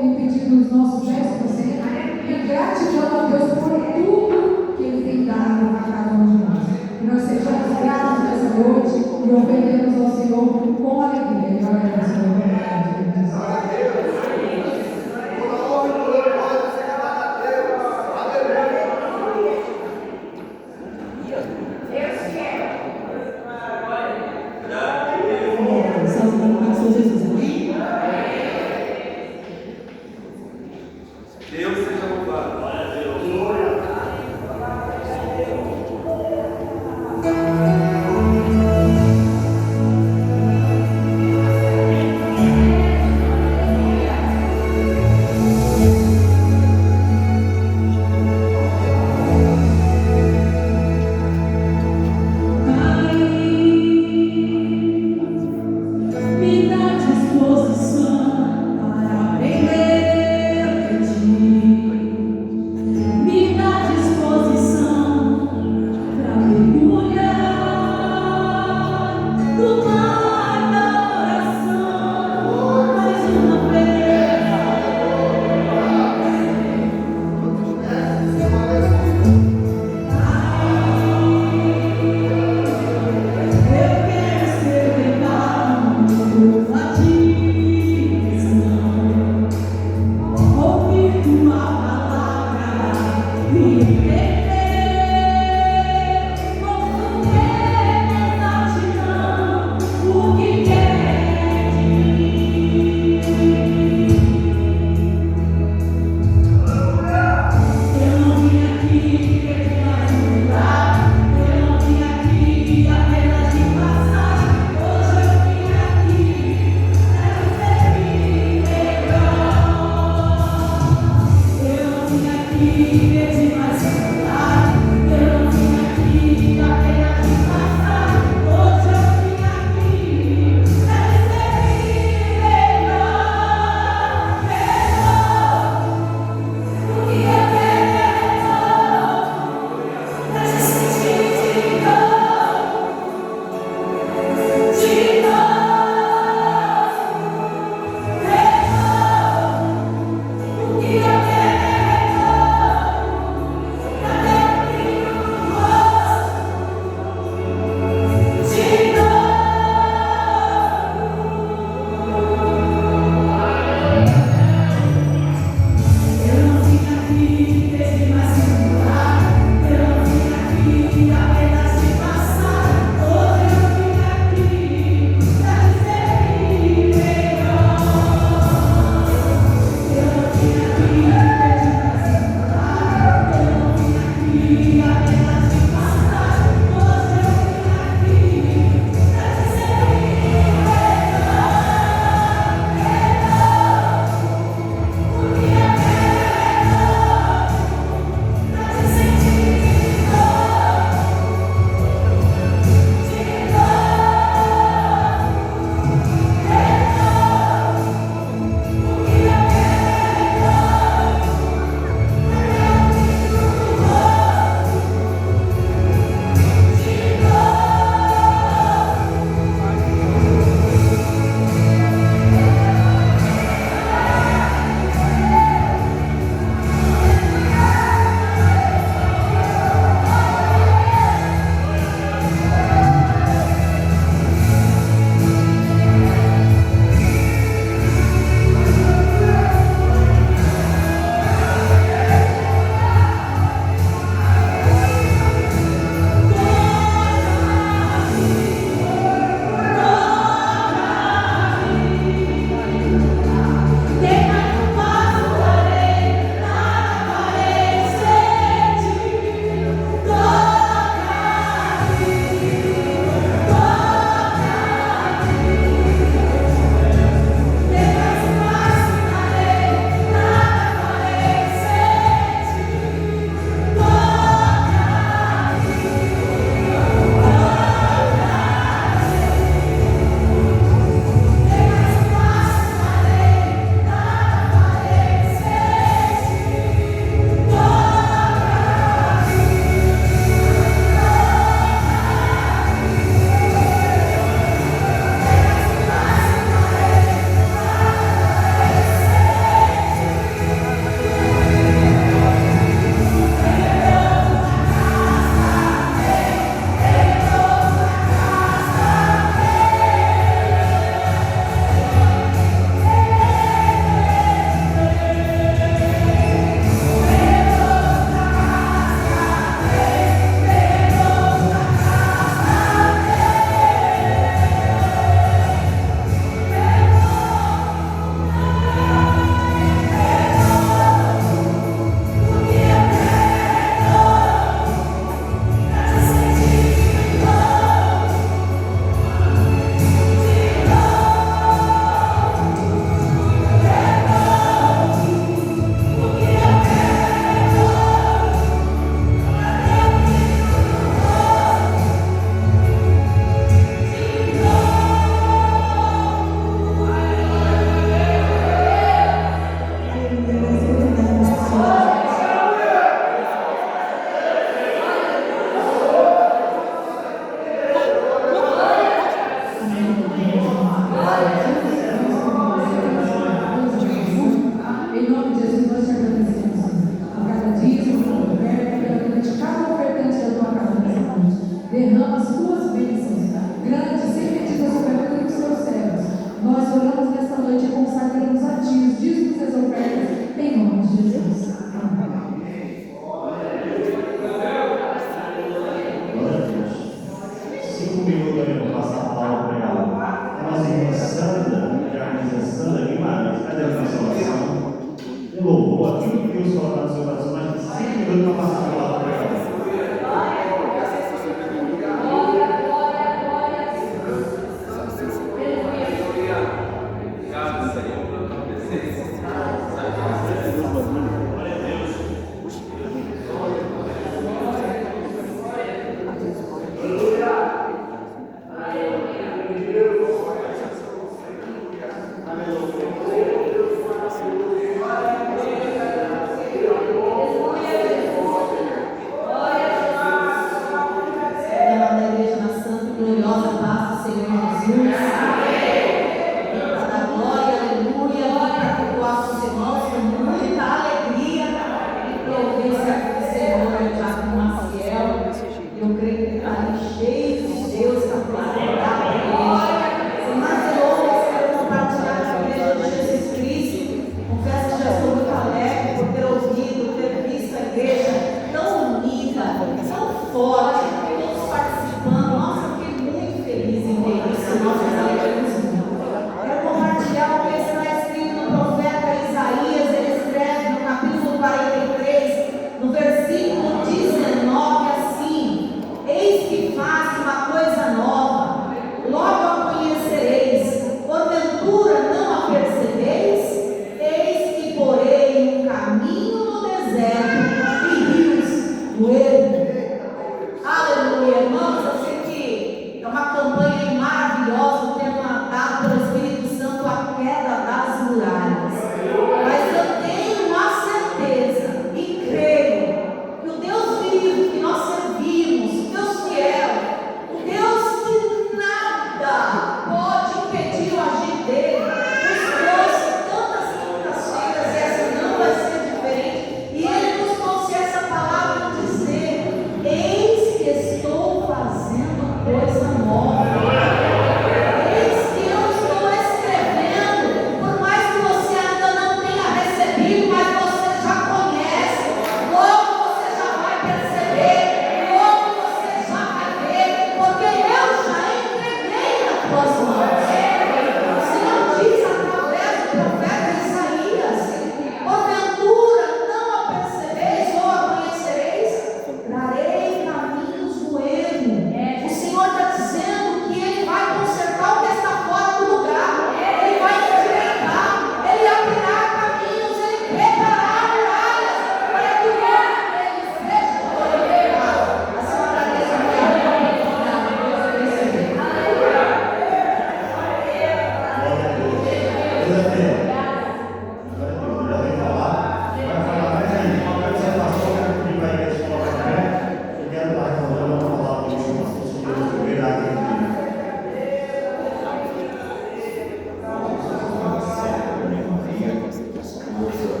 tem pedido os nossos 10%, e gratidão a Deus por tudo que Ele tem dado a cada um de nós. Que nós sejamos gratos nessa noite e oferecemos ao Senhor com alegria. Glória a Deus. oramos nesta noite e consagramos a Ti os dízimos e as ofertas, em nome de Jesus. Amém. Glória a Deus. 5 minutos aí para passar a palavra para ela. A nossa irmã Sandra, que é a irmã Sandra Guimarães, cadê a nossa oração? Um louvor, aquilo que Deus coloca no seu coração, mais de 5 minutos para passar a palavra para ela.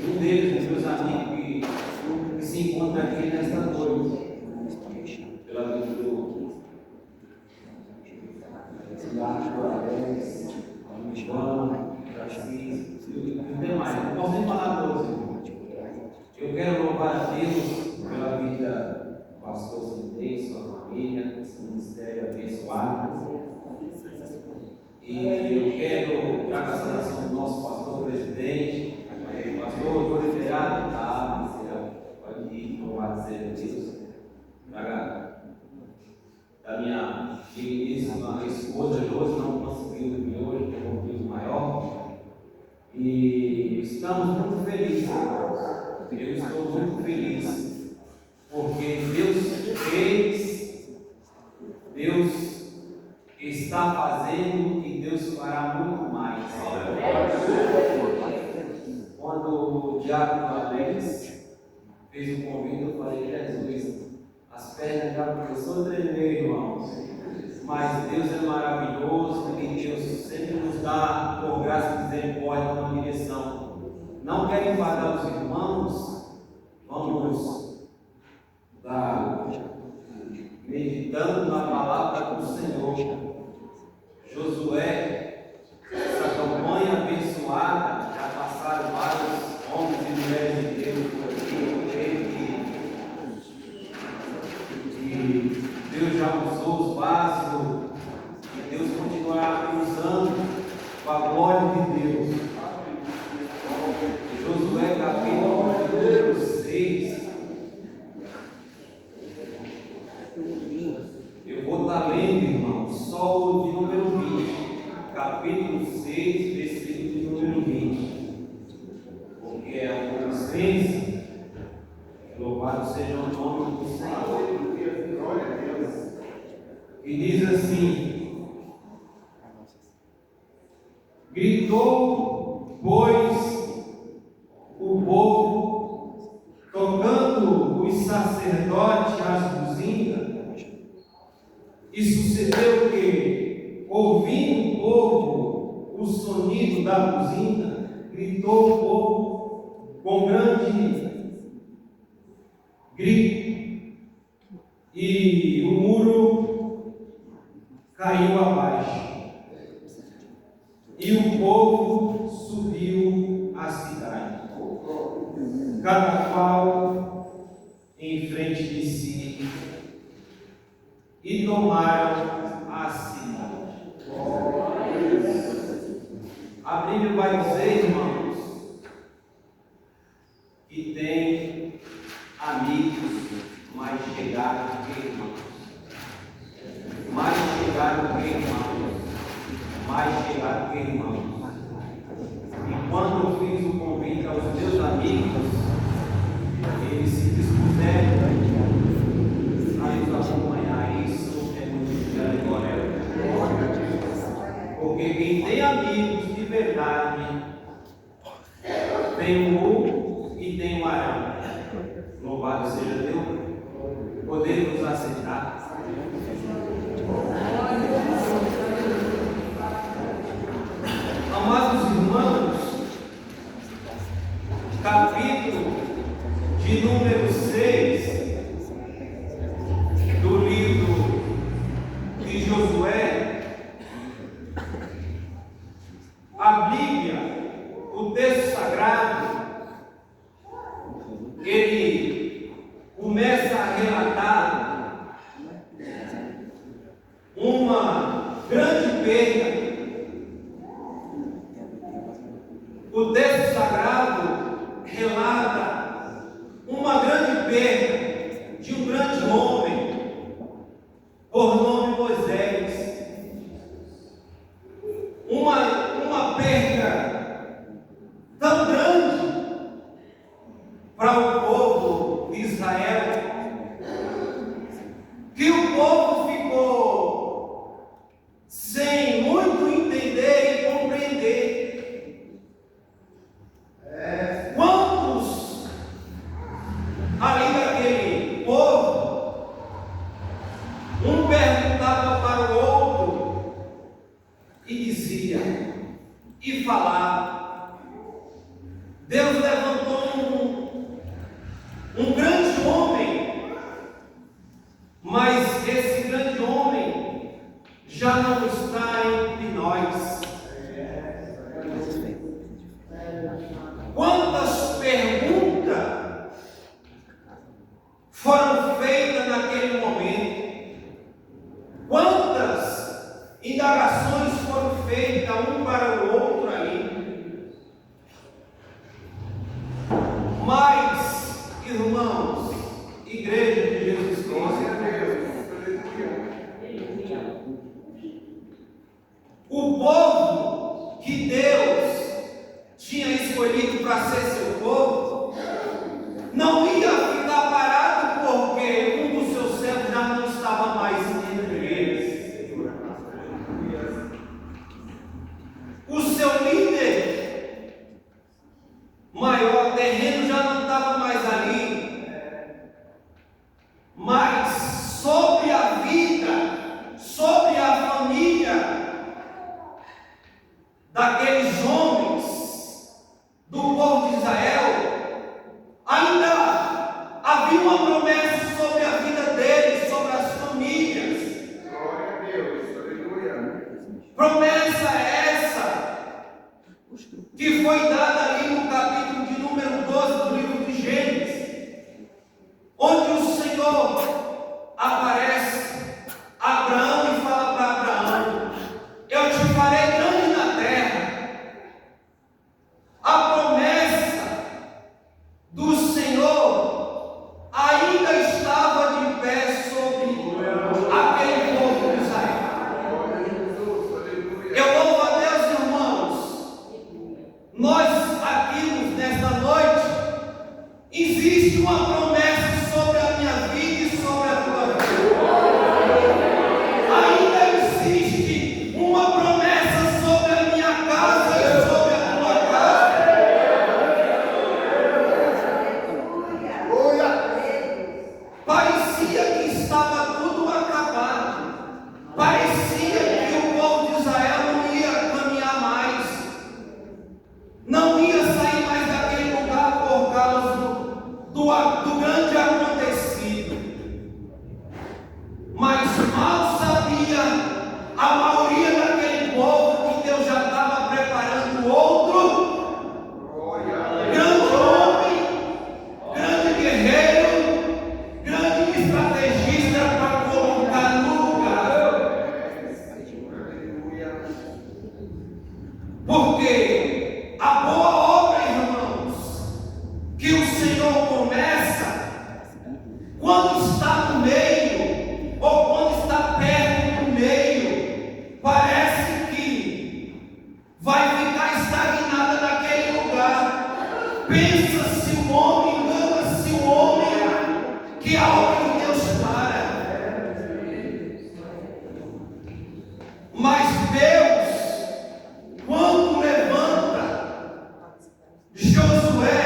Um deles se encontra aqui nesta noite, pela vida do parabéns, João, Francisco e demais. Não posso nem falar todos, irmãos. Eu quero louvar a Deus pela vida do pastor Sintei, sua família, esse ministério abençoado. E eu quero dar a saudação do nosso pastor presidente, pastor, estou liberado, tá? Pode ir, louvado seja Deus. Da minha digníssima esposa Josi, não conseguiu vir hoje, por um motivo maior. E estamos muito felizes, irmãos. Eu estou muito feliz, porque Deus fez, Deus está fazendo e Deus fará muito mais. Quando o diácono Alex fez o convite, eu falei, Jesus, as pernas já começou a tremer, irmãos. Mas Deus é maravilhoso e Deus sempre nos dá, por graça e misericórdia, uma direção. Não quero enfadar os irmãos, vamos meditando na palavra do Senhor. Josué, essa campanha abençoada, já passaram vários homens e mulheres de Deus por aqui, e Deus já usou os vasos, e Deus continuará usando com a glória de Deus. Josué capítulo 6. Eu vou estar lendo, irmão, só o de número 20. Capítulo 6, versículo de número 20. Porque é uma licença. Louvado seja o nome do Senhor. Glória a Deus. E diz assim: gritou, pois, o povo, tocando os sacerdotes as buzinas, e sucedeu que, ouvindo o povo o sonido da buzina, gritou o povo com grande grito, e o muro caiu abaixo, e o povo subiu à cidade, cada qual em frente de si, e tomaram a cidade. A Bíblia vai dizer, irmãos, que tem amigos mais chegados que irmãos, mais chegados que irmãos, mais chegados que irmãos. E quando eu fiz o convite aos meus amigos, eles se dispuseram a nos acompanhar. Isso é muito grande, glória. Porque quem tem amigos de verdade tem o U e tem o Arão. Louvado seja Deus. Podemos aceitar. Amados irmãos, capítulo de número 6 do livro de Josué, a Bíblia, o texto sagrado, ele começa a relatar uma grande perda. O texto sagrado relata uma grande perda de um grande homem, por nome Moisés. Uma perda tão grande para o povo de Israel, que o povo ficou sem muito entender e compreender. Quantos ali daquele povo, um perguntava para o outro e dizia, e falava. Deus levantou um grande Irmãos, Igreja de Jesus Cristo, o povo que Deus tinha escolhido para ser seu povo, não ia ficar parado porque um dos seus servos já não estava mais entre eles. O seu líder maior terreno já não estava mais ali, mas sobre a vida, sobre a família daqueles homens do povo de Israel, ainda havia uma promessa sobre a vida deles, sobre as famílias. Glória a Deus, aleluia. Promessa essa que foi dada ali no capítulo de número 12 do livro de Gênesis, onde o Senhor aparece a Abraão e fala para Abraão: eu te farei grande na terra. A promessa do Senhor ainda estava de pé sobre aquele povo de Israel. Glória a Jesus, aleluia. Eu louvo a Deus, irmãos. Nós aqui nesta noite, existe uma promessa sobre a minha vida e sobre a tua vida. Ainda existe uma promessa sobre a minha casa e sobre a tua casa. Parecia que estava tudo acabado. Parecia que o povo de Israel não ia caminhar mais, não ia sair mais daquele lugar por causa do grande acontecido. Mas mal sabia a maioria daquele povo que Deus já estava preparando outro Glória a Deus. grande homem, grande guerreiro, grande estrategista para colocar no lugar. Aleluia. Porque a boa obra, irmãos, que o Senhor começa, quando está no meio, ou quando está perto do meio, parece que vai ficar estagnada naquele lugar. Pensa-se o homem, engana-se o homem, que a obra de Deus para. Mas Deus, quando levanta Josué,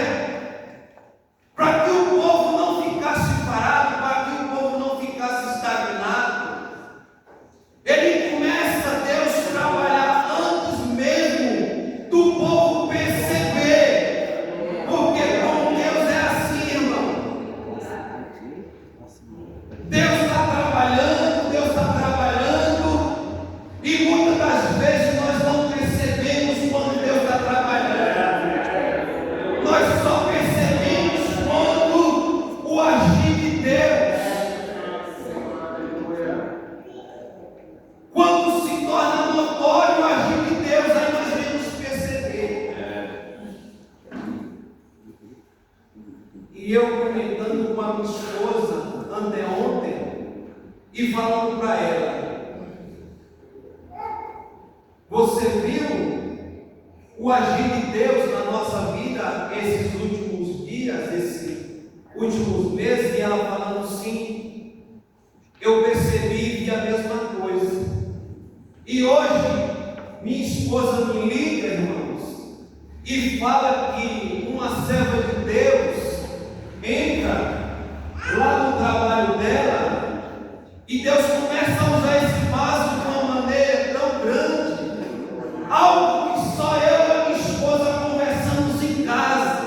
para que o povo não ficasse parado, para que o povo não ficasse estagnado, ele começa, Deus, trabalhar antes mesmo do povo perceber, porque com Deus é assim, irmão. Deus está trabalhando, e muitas das vezes nós não percebemos quando Deus está trabalhando. Nós só percebemos quando o agir de Deus, quando se torna notório o agir de Deus, aí nós vamos perceber. E eu comentando com a minha esposa anteontem e falando para ela: você viu o agir de Deus na nossa vida esses últimos dias, esses últimos meses? E ela falando: sim, eu percebi e vi a mesma coisa. E hoje minha esposa me liga, irmãos, e fala que uma serva de Deus entra lá no trabalho dela e Deus começa a usar esse vaso de uma maneira tão grande, algo que só eu e a minha esposa conversamos em casa.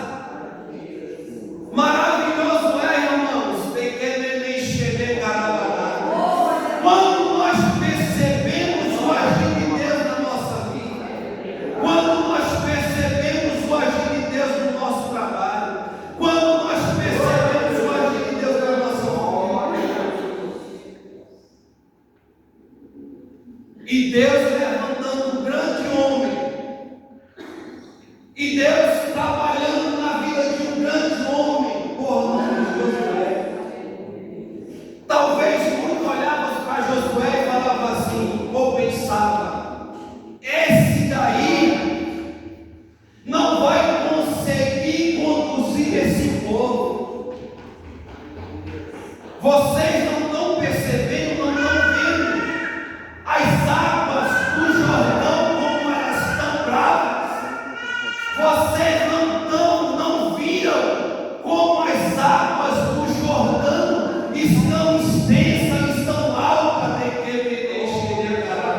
Maravilhoso é, irmãos, pequeno enxergar carabalá. Quando nós percebemos o agir de Deus na nossa vida, quando nós percebemos o agir de Deus no nosso trabalho, povo. Vocês não estão percebendo, não estão vendo as águas do Jordão como elas estão bravas. Vocês não viram como as águas do Jordão estão extensas, estão altas de que me deixe de cara.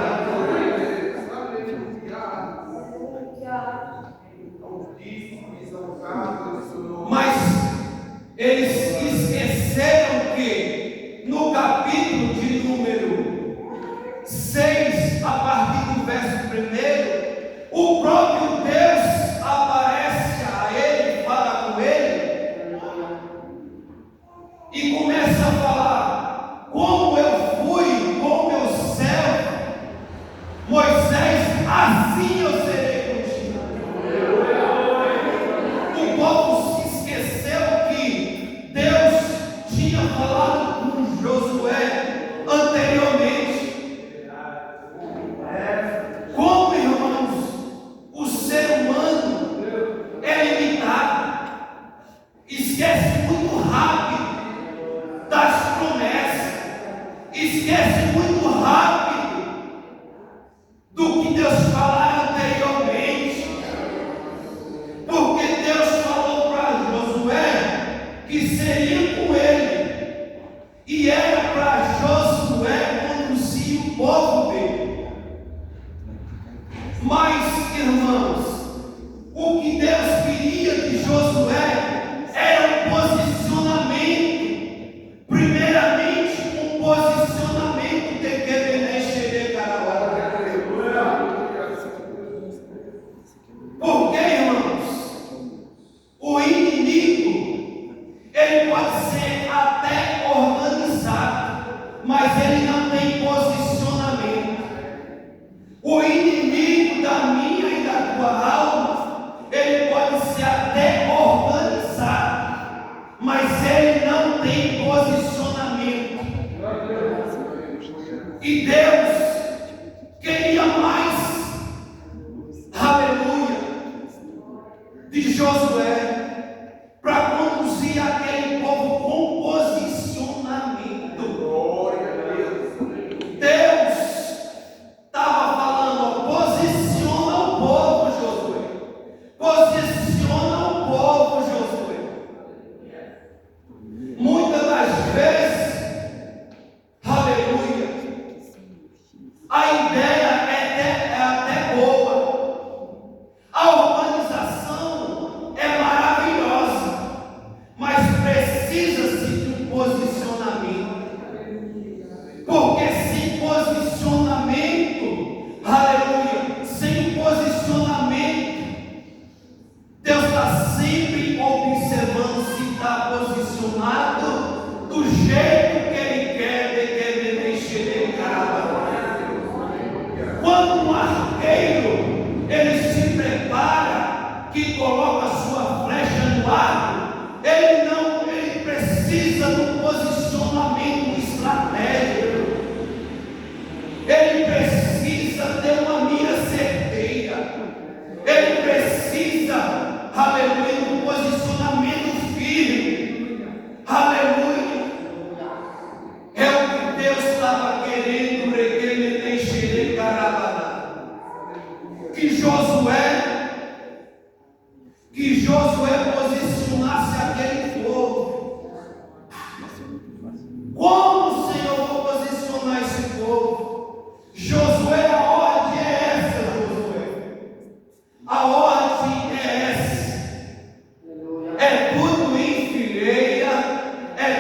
Mas eles esqueceram que no capítulo de número 6, a partir do verso 1, o próprio Deus aparece a ele, fala com ele e começa a falar: como eu fui com meu servo Moisés, assim eu serei contigo. O povo se esqueceu que Deus tinha falado com Josué anteriormente. Como, irmãos, o ser humano é limitado, esquece muito rápido das promessas, esquece muito rápido do que Deus falara anteriormente, porque Deus falou para Josué que seria com ele, e era para Josué conduzir o povo dele. Mas, irmãos, o que Deus queria de Josué era um posicionamento, primeiramente um posicionamento de que porque, irmãos, o inimigo, ele pode ser até organizado, mas ele não tem posicionamento. O inimigo da minha e da tua alma, ele pode ser até organizado, mas ele não tem posicionamento. E Deus queria mais, aleluia, de Josué para conduzir aquele povo com posicionamento. Deus estava falando: posiciona o povo, Josué. Posiciona o povo, Josué. Muitas das vezes, aleluia, a ideia é até boa, a organização é maravilhosa, mas precisa-se de um posicionamento. Porque sem posicionamento, aleluia, sem posicionamento, Deus está sempre observando se está posicionado do jeito que Ele quer, de que Ele deixe de cara. Quando um arqueiro, ele se prepara, que coloca a sua flecha no ar, ele precisa de um posicionamento estratégico. Ele precisa ter uma mira certeira. Ele precisa, aleluia, de um posicionamento firme. Aleluia. É o que Deus estava querendo, que Josué posicionasse aquele povo. Como o Senhor vai posicionar esse povo? Josué, a ordem é essa, Josué. A ordem é essa. É tudo em fileira, é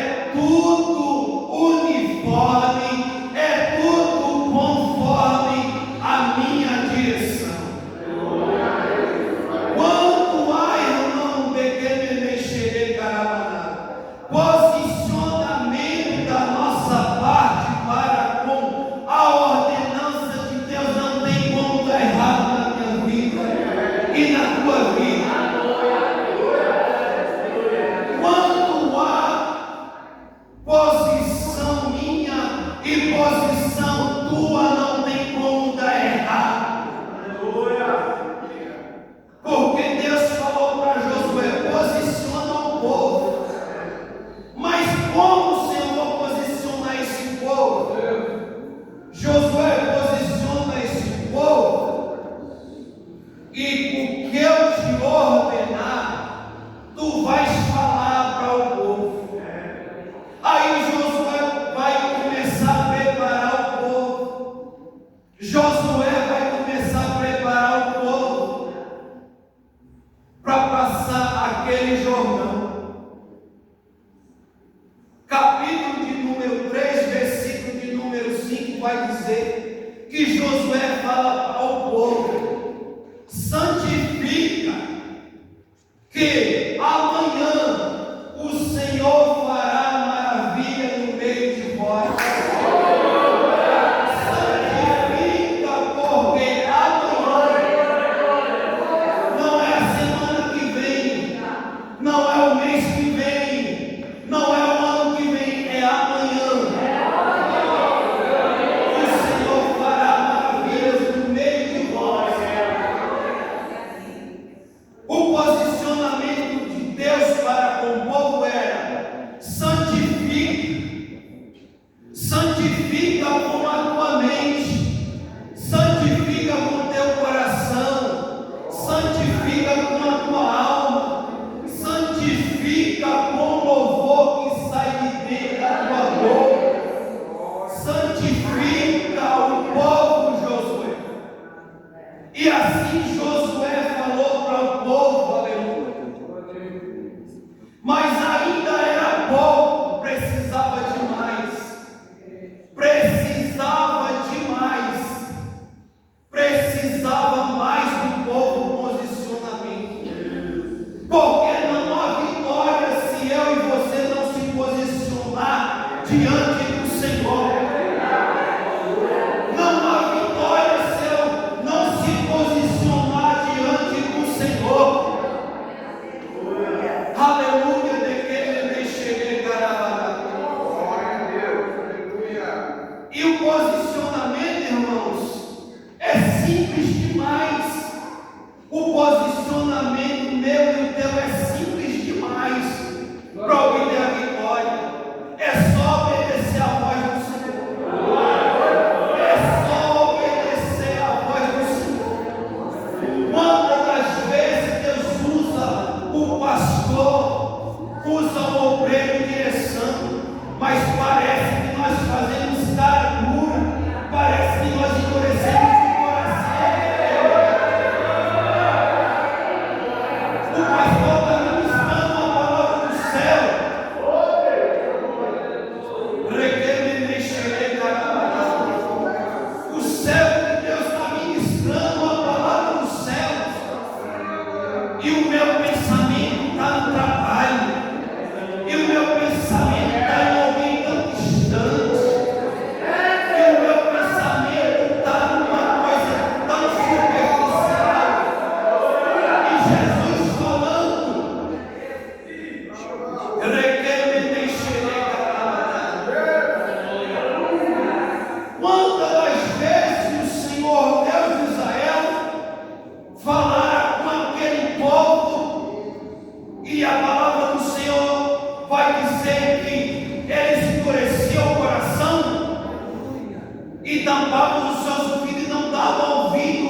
tampávamos os seus ouvidos e não dava ouvido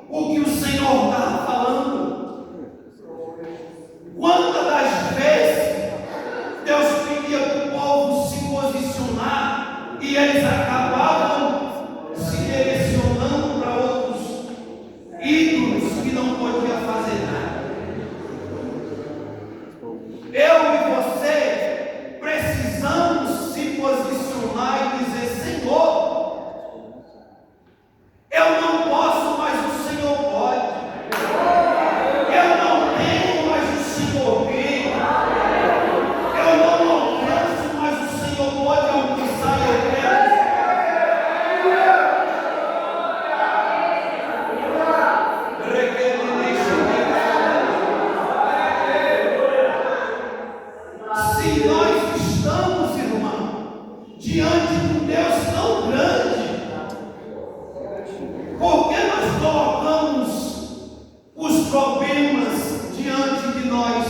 o que o Senhor estava falando. Quantas das vezes Deus pedia para o povo se posicionar e eles acabavam se direcionando para outros ídolos que não podiam fazer nada. Eu e você precisamos se posicionar e dizer: Senhor, eu não posso, mas o Senhor pode. Eu não tenho, mas o Senhor tem. Eu não alcanço, mas o Senhor pode alcançar e eu quero. Se nós estamos, irmão, diante de um Deus tão grande, por que nós colocamos os problemas diante de nós?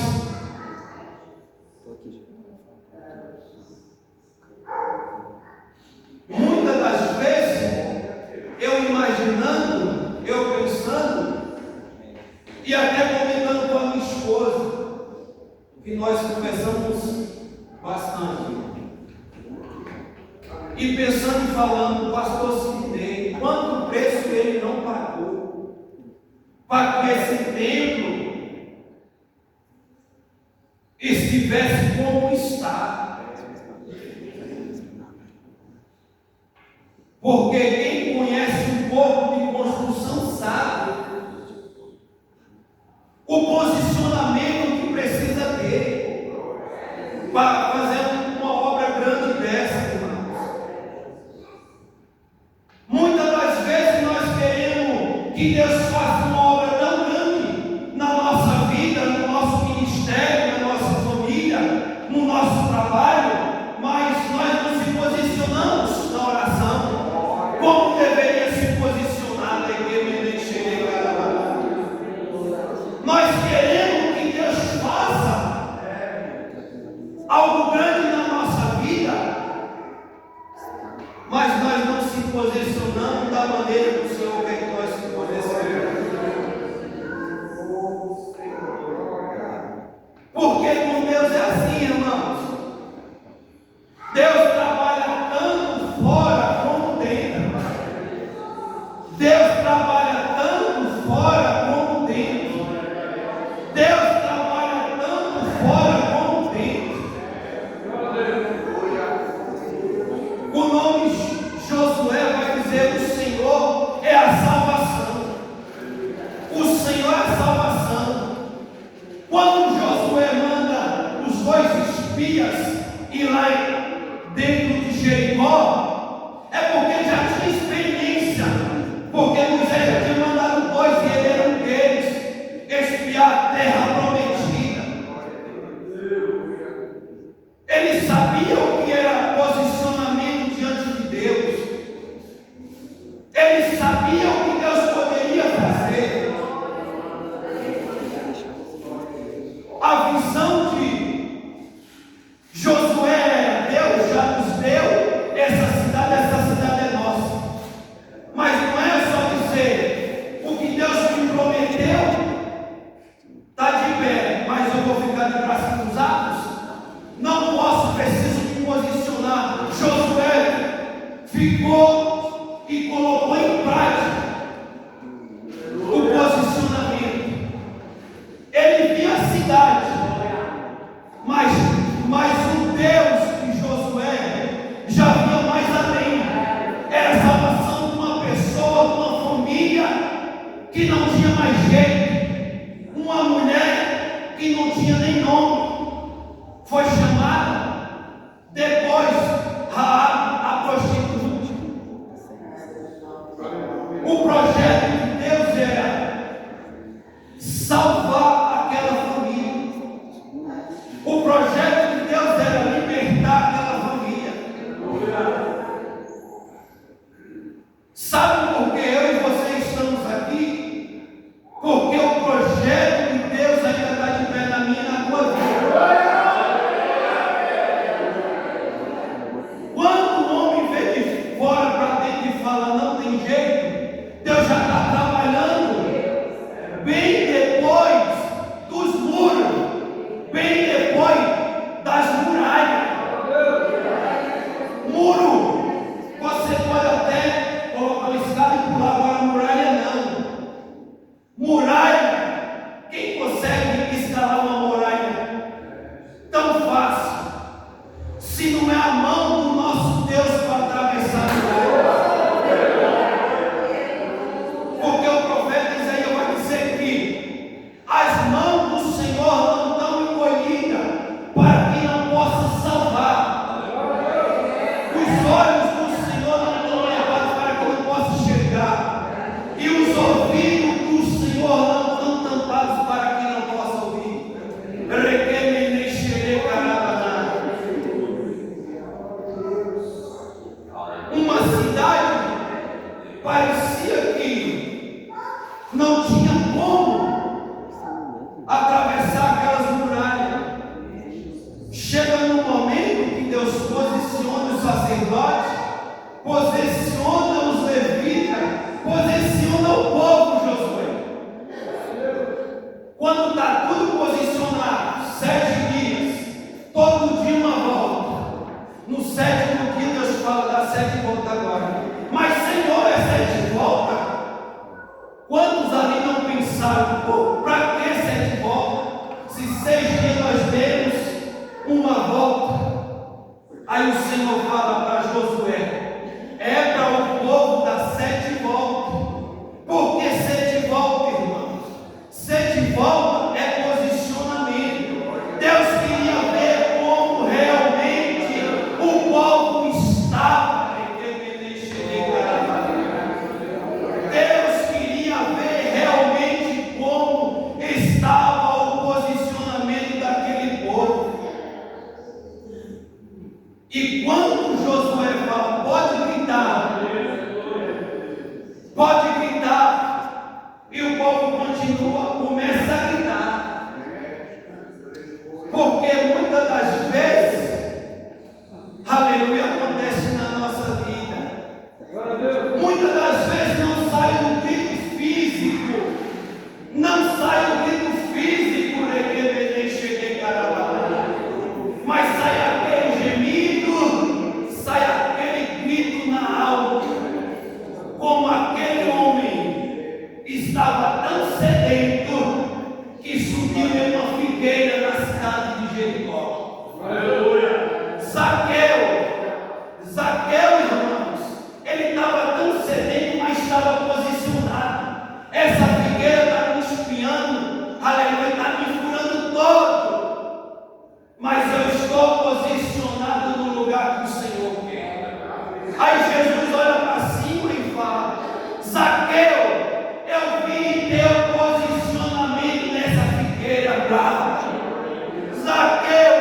Muitas das vezes, eu imaginando, eu pensando, e até comentando com a minha esposa, que nós conversamos bastante, e pensando e falando: pastor Sidney, quanto preço ele não pagou para que esse templo estivesse como está? Porque quem conhece um pouco de construção sabe o posicionamento que precisa ter para fazer uma obra grande dessa, irmãos. Muitas das vezes nós queremos que Deus faça uma obra tão grande na nossa vida, no nosso ministério, na nossa família, no nosso trabalho, mas nós não se posicionamos na oração como deveria se posicionar. Nós queremos que Deus faça algo grande na nossa vida, mas nós não se posicionamos da maneira que o Senhor quer que nós se posicionemos. Porque com Deus é assim, irmãos. Deus trabalha tanto fora como dentro. Deus trabalha tanto fora como dentro. Deus trabalha tanto fora como dentro. O nome Josué vai dizer: o Senhor é a salvação. O Senhor é a salvação. Quando Josué manda os 2 espias ir lá dentro de Jericó, é porque já tinha experiência, porque Moisés já tinha mandado 2 e ele era um deles, espiar a terra prometida. Ele sabia o que era posicionamento diante de Deus. Ele sabia o que Deus poderia fazer. A visão de Josué era: Deus já nos deu essa cidade é nossa. Mas não é só dizer: o que Deus me prometeu está de pé, mas eu vou ficar de braços cruzados. Não posso, preciso me posicionar. Josué ficou e colocou em prática o posicionamento. Ele via a cidade, mas o Deus de Josué já via mais além. Era a salvação de uma pessoa, de uma família que não tinha mais jeito, uma mulher que não tinha nem nome. Foi chamada depois Raab, a prostituta. O projeto de Deus era salvar aquela família. O projeto de Deus era libertar aquela família. Sabe por que eu e você estamos aqui? Porque o projeto de Deus ainda está de pé na minha e na tua vida. se não é a mão do nosso Deus para atravessar o mar. Porque o profeta Isaías vai dizer que as mãos do Senhor não estão encolhidas para que não possa salvar. Os olhos do Senhor não estão levados para que não possa enxergar. E os ouvidos do Senhor não estão tampados para que não possa ouvir. Uma cidade parecia que não tinha como atravessar aquelas muralhas. Chega num momento que Deus posiciona os sacerdotes, posiciona os levitas, posiciona o povo, Josué. Quando está tudo posicionado, 7 dias, todo dia uma volta. No 7º dia Deus fala das 7 voltas agora. Mas Senhor, é 7 voltas? Quantos ali não pensaram, para que 7 voltas? Se 6 dias nós temos uma volta. Aí o Senhor fala para Josué, é para o povo dar 7 voltas. Por que 7 voltas, irmãos? 7 voltas é posicionamento. Deus queria ver como realmente o povo estava. Deus queria ver realmente como estava o posicionamento daquele povo. E quando Josué fala, pode gritar, e o povo continua, começa a gritar. Porque muitas das vezes, aleluia, acontece na nossa vida. Muitas das vezes não sai um grito físico, mas sai aquele gemido, sai aquele grito na alma, como aquele homem estava tão sedento que subiu em uma figueira na cidade de Jericó. Aleluia! Zaqueu, irmãos, ele estava tão sedento, mas estava posicionado. Essa figueira está me espiando, aleluia, está me furando todo, mas eu estou posicionado no lugar que o Senhor quer. Aí Jesus olha para cima e fala: Zaqueu, eu vi teu posicionamento nessa figueira brava. Zaqueu,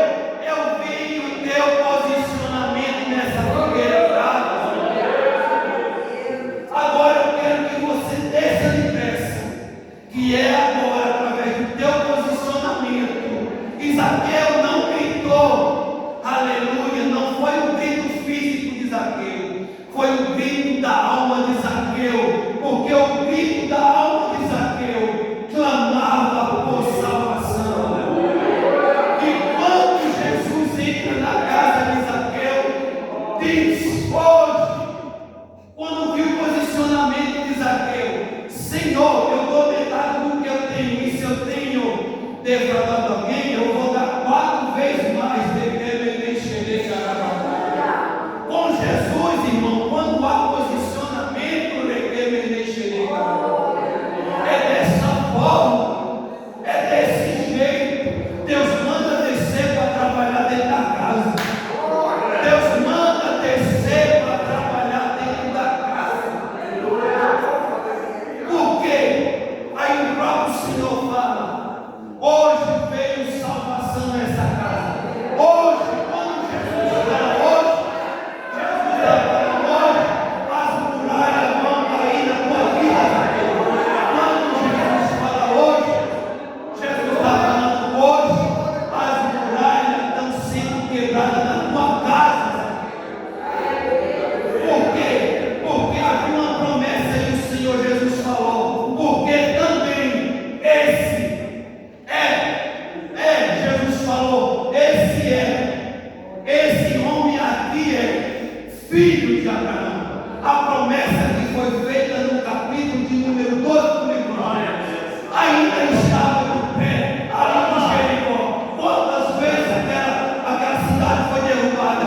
eu vi o teu posicionamento nessa figueira brava. Agora eu quero que você desça depressa, que é agora através do teu posicionamento. E Zaqueu não gritou, aleluia, não foi o grito físico de Zaqueu, foi o grito da alma de Zaqueu, porque o grito da alma de Zaqueu clamava por salvação. E quando Jesus entra na casa de Zaqueu, diz hoje, quando viu o posicionamento de Zaqueu: Senhor, eu dou metade do que eu tenho, e se eu tenho defraudado alguém, eu vou dar 4 vezes mais do que ele enxerguei. Com Jesus, irmão, quando há posicionamento, é dessa forma, é desse jeito. Deus manda descer para trabalhar dentro da casa. Deus manda descer para trabalhar dentro da casa. Por quê? Aí o próprio Senhor fala: hoje veio salvação nessa casa. Hoje, quando Jesus fala hoje, Jesus está falando hoje, as muralhas vão cair na tua vida. Quando Jesus fala hoje, Jesus está falando hoje, as muralhas estão sendo quebradas na tua casa. Por quê? Porque havia uma promessa e o Senhor Jesus falou: porque também Jesus falou, esse homem aqui é filho de Abraão. A promessa que foi feita no capítulo de número 12 do livro ainda estava no pé, ali de Jericó. Quantas vezes aquela cidade foi derrubada?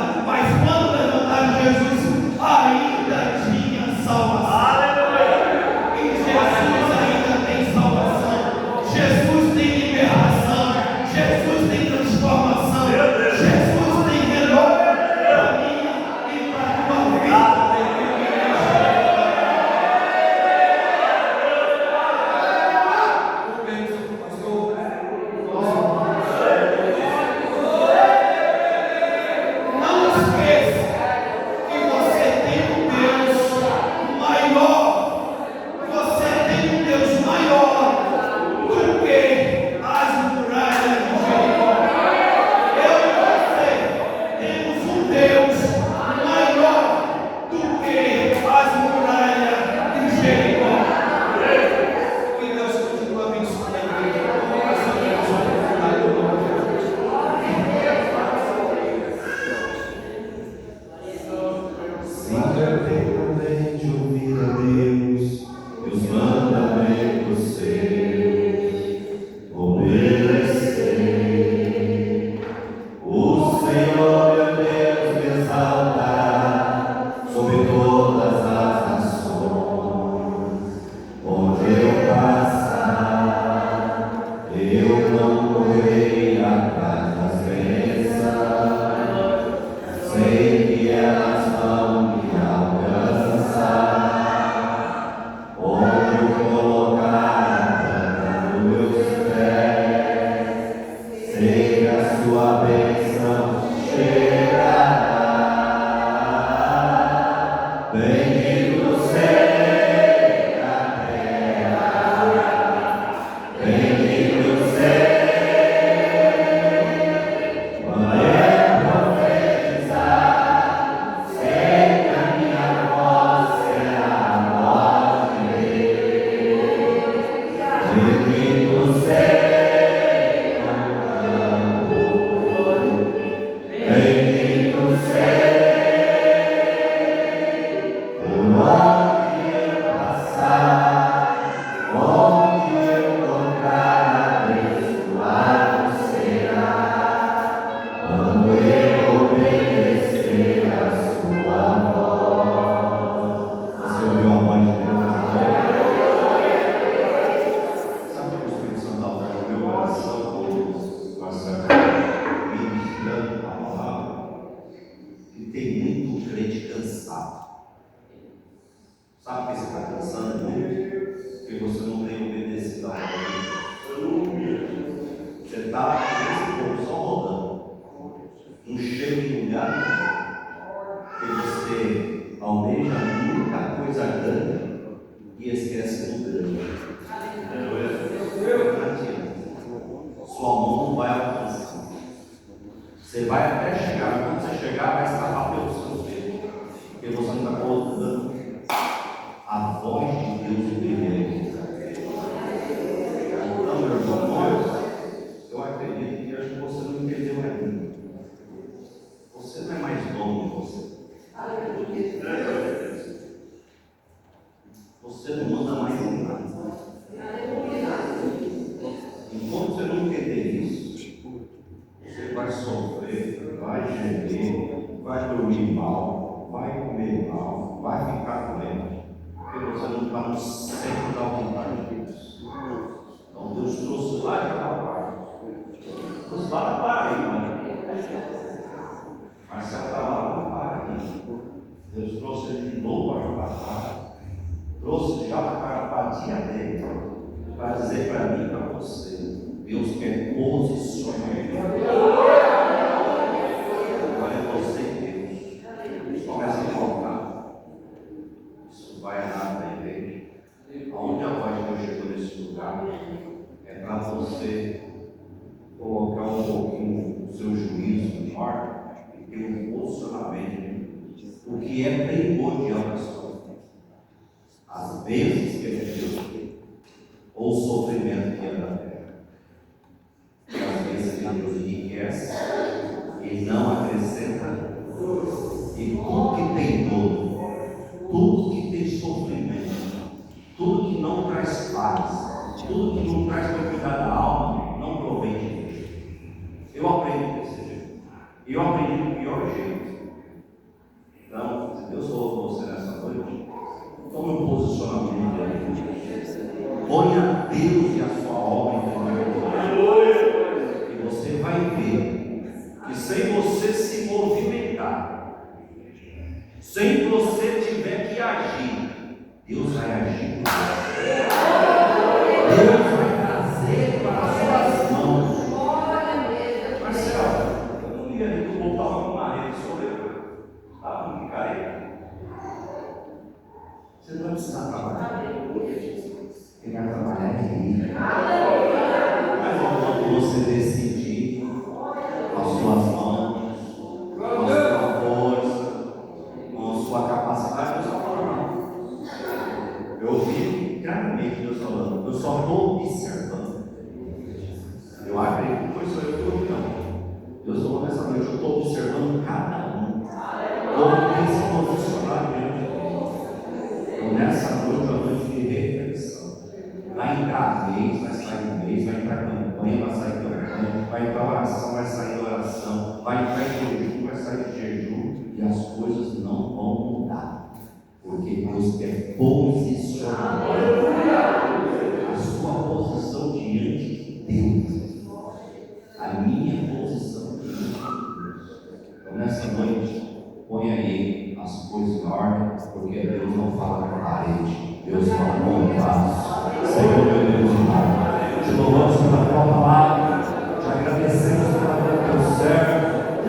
Te louvamos pela tua palavra, te agradecemos pela tua servo.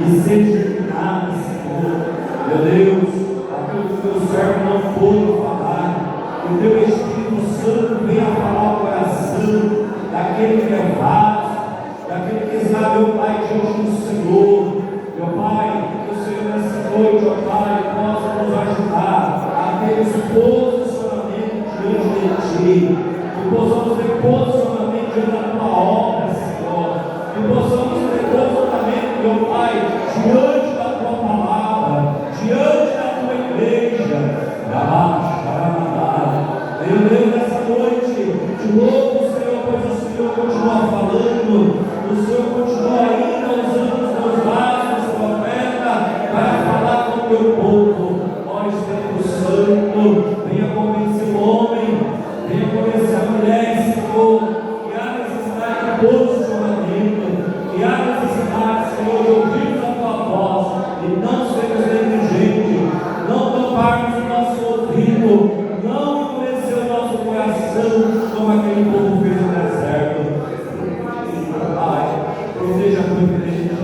e seja iluminada, Senhor. Meu Deus, aquilo que o teu servo não pôde falar, que o teu Espírito Santo venha falar o coração daquele que é vaso, daquele que está, meu Pai, diante do Senhor. Meu Pai, que o Senhor nessa noite, ó Pai, possa nos ajudar a ter esse posicionamento diante de Ti, que possamos ter posicionamento diante da Tua obra, Senhor, que possamos ter posicionamento, meu Pai, diante da Tua palavra, diante da Tua igreja. Meu Deus, nessa noite, de novo, Senhor, pois o Senhor continua falando, o Senhor continua ainda usando os teus vasos, profeta, para falar com o teu povo. Ó Espírito Santo, venha convencer o homem, venha convencer a mulher, Senhor, que há necessidade de posicionamento, que há necessidade, Senhor, de ouvirmos a tua voz e não sermos negligentes, não tamparmos o nosso ouvido, não endurecer o nosso coração como aquele povo fez no deserto. Pai, proteja a tua igreja,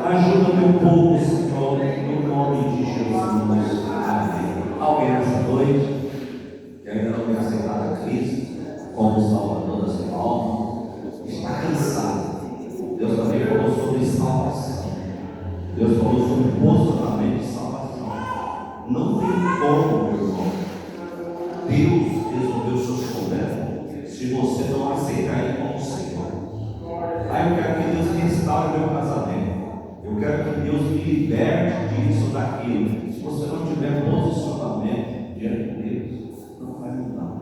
ajuda o teu povo, Senhor, em nome de Jesus. Amém. Alguém nessa noite que ainda não tem aceitado a Cristo como Salvador da sua alma, está cansado. Deus também falou sobre salvação. Deus falou sobre posicionamento de salvação. Não tem como, meu irmão, Deus resolveu os seus problemas se você não aceitar Ele como Senhor. Aí eu quero que Deus restaure o meu casamento. Eu quero que Deus me liberte disso, daquilo. Se você não tiver posicionamento diante de Deus, não vai mudar.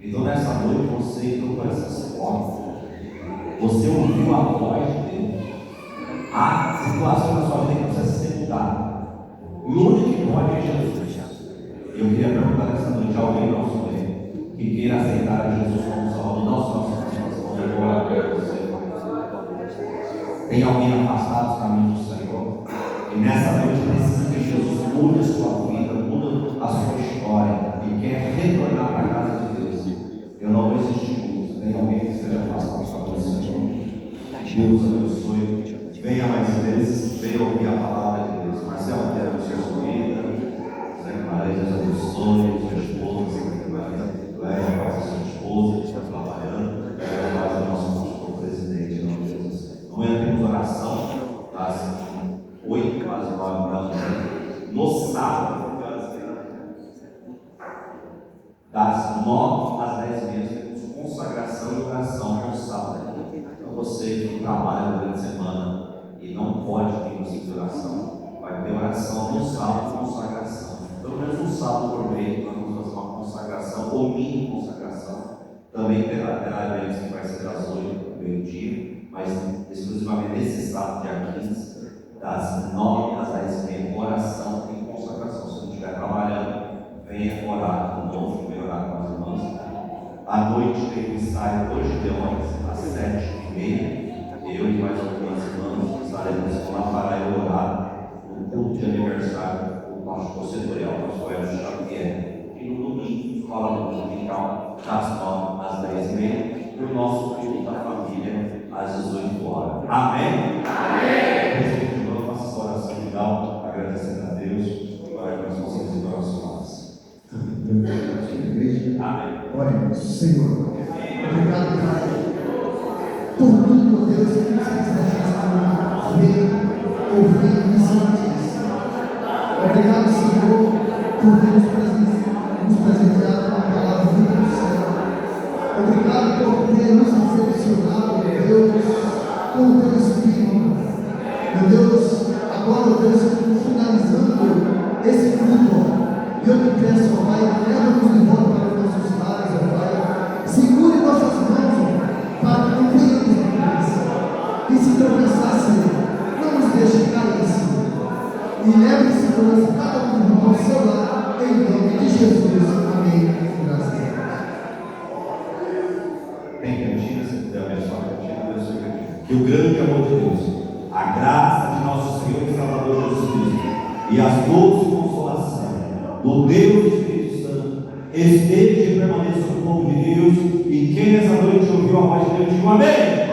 Então nessa noite você entrou por essa porta. Você ouviu a voz de Deus. Há situações na sua vida que precisa ser mudada. E o único que pode é Jesus. Eu queria perguntar nessa noite a alguém nosso meio que queira aceitar a Jesus como Salvador. Nosso você. Tem alguém afastado dos caminhos do Senhor? E nessa noite precisa que Jesus mude a sua vida, mude a sua história e quer retornar para a casa de Deus. Eu não vou existir muito. Tem alguém que esteja afastado dos caminhos do Senhor? Deus abençoe. Venha mais vezes, venha ouvir a palavra de Deus. Marcelo, quero abençoe a sua vida. Zé Maria, Deus abençoe, sua esposa, leva a sua esposa, que está trabalhando, leva mais o nosso presidente, em nome de Jesus. Amanhã temos oração, das 8 às 9 da manhã. No sábado, das 9 às 10 meses, temos consagração e oração no sábado. Então você que trabalha durante a semana e não pode ter uma oração, vai ter oração no sábado, consagração. Pelo menos um sábado por mês, nós vamos fazer uma consagração, ou mini consagração. Também terá eventos que vai ser das 8 do meio-dia, mas exclusivamente nesse sábado, dia 15, das 9 às 10h30, oração e consagração. Se não estiver trabalhando, venha orar conosco, venha orar com as irmãs. À noite tem um ensaio hoje de horas, às 7h30. Eu e mais algumas irmãs estaremos lá para eu orar no culto de aniversário do pastor setorial, pastor Hélio Xavier. E no domingo, escola dominical, das 9 às 10h30, e o nosso culto da família às 18 horas. Amém? Amém! Vamos fazer essa oração final, agradecendo a Deus, para que nós possamos ir para os nossos. Amém. Oremos, Senhor. Obrigado, Pai, por tudo, Deus, que nos fez ver, ouvir e sentir. Obrigado, Senhor, por nos presenteado com a palavra do Senhor. Obrigado por ter nos recepcionado, Deus, com o teu Espírito. Meu Deus, agora, Deus, finalizando esse culto, eu te peço, ó Pai, leva-nos de volta para os nossos lares, ó Pai. Segure nossas mãos, para que não venhamos de e se tropeçar, Senhor, não nos deixe cair, Senhor. E leve em segurança cada um ao seu lar, em nome de Jesus. Amém. Graças a Deus. Tem cantina, se puder abençoar a cantina, Deus fica aqui. Que o grande amor de Deus, a graça de nosso Senhor e Salvador Jesus Cristo e as doces consolações do Deus do Espírito Santo esteja e permaneça no povo de Deus. E quem nessa noite ouviu a voz de Deus, diga amém.